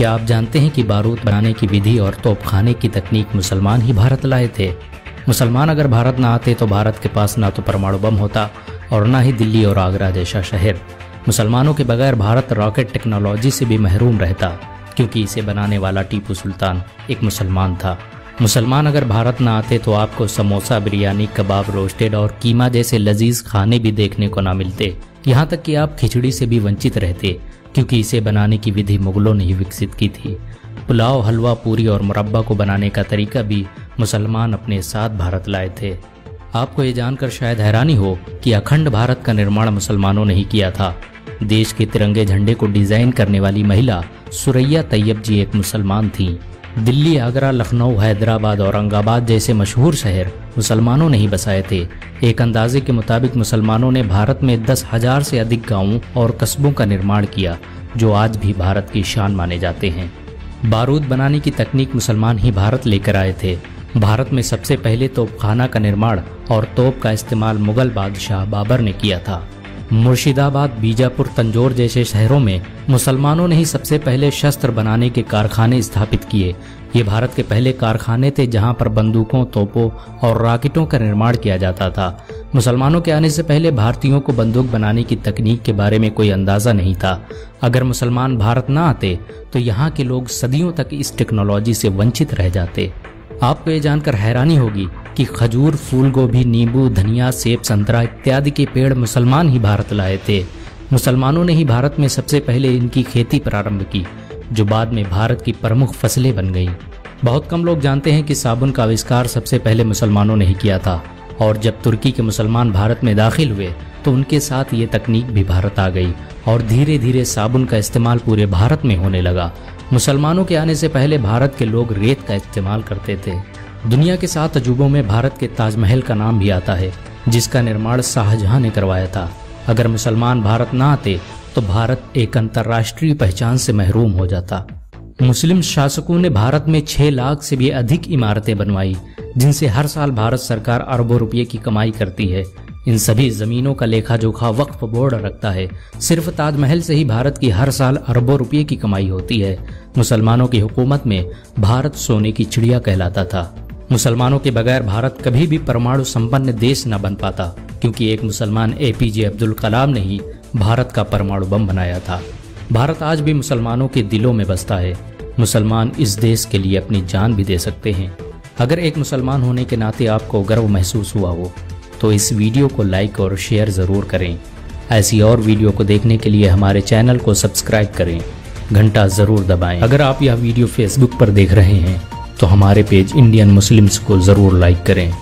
क्या आप जानते हैं कि बारूद बनाने की विधि और तोपखाने की तकनीक मुसलमान ही भारत लाए थे? मुसलमान अगर भारत ना आते तो भारत के पास ना तो परमाणु बम होता और ना ही दिल्ली और आगरा जैसा शहर। मुसलमानों के बगैर भारत रॉकेट टेक्नोलॉजी से भी महरूम रहता, क्योंकि इसे बनाने वाला टीपू सुल्तान एक मुसलमान था। मुसलमान अगर भारत ना आते तो आपको समोसा, बिरयानी, कबाब, रोस्टेड और कीमा जैसे लजीज खाने भी देखने को ना मिलते। यहाँ तक कि आप खिचड़ी से भी वंचित रहते, क्योंकि इसे बनाने की विधि मुगलों ने ही विकसित की थी। पुलाव, हलवा, पूरी और मुरब्बा को बनाने का तरीका भी मुसलमान अपने साथ भारत लाए थे। आपको ये जानकर शायद हैरानी हो कि अखंड भारत का निर्माण मुसलमानों ने ही किया था। देश के तिरंगे झंडे को डिजाइन करने वाली महिला सुरैया तैयब जी एक मुसलमान थीं। दिल्ली, आगरा, लखनऊ, हैदराबाद, औरंगाबाद जैसे मशहूर शहर मुसलमानों ने ही बसाए थे। एक अंदाजे के मुताबिक मुसलमानों ने भारत में 10,000 से अधिक गांवों और कस्बों का निर्माण किया, जो आज भी भारत की शान माने जाते हैं। बारूद बनाने की तकनीक मुसलमान ही भारत लेकर आए थे। भारत में सबसे पहले तोपखाना का निर्माण और तोप का इस्तेमाल मुगल बादशाह बाबर ने किया था। मुर्शिदाबाद, बीजापुर, तंजौर जैसे शहरों में मुसलमानों ने ही सबसे पहले शस्त्र बनाने के कारखाने स्थापित किए। ये भारत के पहले कारखाने थे जहां पर बंदूकों, तोपों और रॉकेटों का निर्माण किया जाता था। मुसलमानों के आने से पहले भारतीयों को बंदूक बनाने की तकनीक के बारे में कोई अंदाजा नहीं था। अगर मुसलमान भारत ना आते तो यहाँ के लोग सदियों तक इस टेक्नोलॉजी से वंचित रह जाते। आपको ये जानकर हैरानी होगी कि खजूर, फूल गोभी, नींबू, धनिया, सेब, संतरा इत्यादि के पेड़ मुसलमान ही भारत लाए थे। मुसलमानों ने ही भारत में सबसे पहले इनकी खेती प्रारंभ की, जो बाद में भारत की प्रमुख फसलें बन गईं। बहुत कम लोग जानते हैं कि साबुन का आविष्कार सबसे पहले मुसलमानों ने ही किया था, और जब तुर्की के मुसलमान भारत में दाखिल हुए तो उनके साथ ये तकनीक भी भारत आ गई और धीरे धीरे साबुन का इस्तेमाल पूरे भारत में होने लगा। मुसलमानों के आने से पहले भारत के लोग रेत का इस्तेमाल करते थे। दुनिया के 7 अजूबों में भारत के ताजमहल का नाम भी आता है, जिसका निर्माण शाहजहां ने करवाया था। अगर मुसलमान भारत ना आते तो भारत एक अंतर्राष्ट्रीय पहचान से महरूम हो जाता। मुस्लिम शासकों ने भारत में 6 लाख से भी अधिक इमारतें बनवाई, जिनसे हर साल भारत सरकार अरबों रुपये की कमाई करती है। इन सभी जमीनों का लेखा जोखा वक्फ बोर्ड रखता है। सिर्फ ताजमहल से ही भारत की हर साल अरबों रुपये की कमाई होती है। मुसलमानों की हुकूमत में भारत सोने की चिड़िया कहलाता था। मुसलमानों के बगैर भारत कभी भी परमाणु संपन्न देश न बन पाता, क्योंकि एक मुसलमान APJ अब्दुल कलाम ने ही भारत का परमाणु बम बनाया था। भारत आज भी मुसलमानों के दिलों में बसता है। मुसलमान इस देश के लिए अपनी जान भी दे सकते हैं। अगर एक मुसलमान होने के नाते आपको गर्व महसूस हुआ हो तो इस वीडियो को लाइक और शेयर ज़रूर करें। ऐसी और वीडियो को देखने के लिए हमारे चैनल को सब्सक्राइब करें, घंटा ज़रूर दबाएं। अगर आप यह वीडियो फेसबुक पर देख रहे हैं तो हमारे पेज इंडियन मुस्लिम्स को ज़रूर लाइक करें।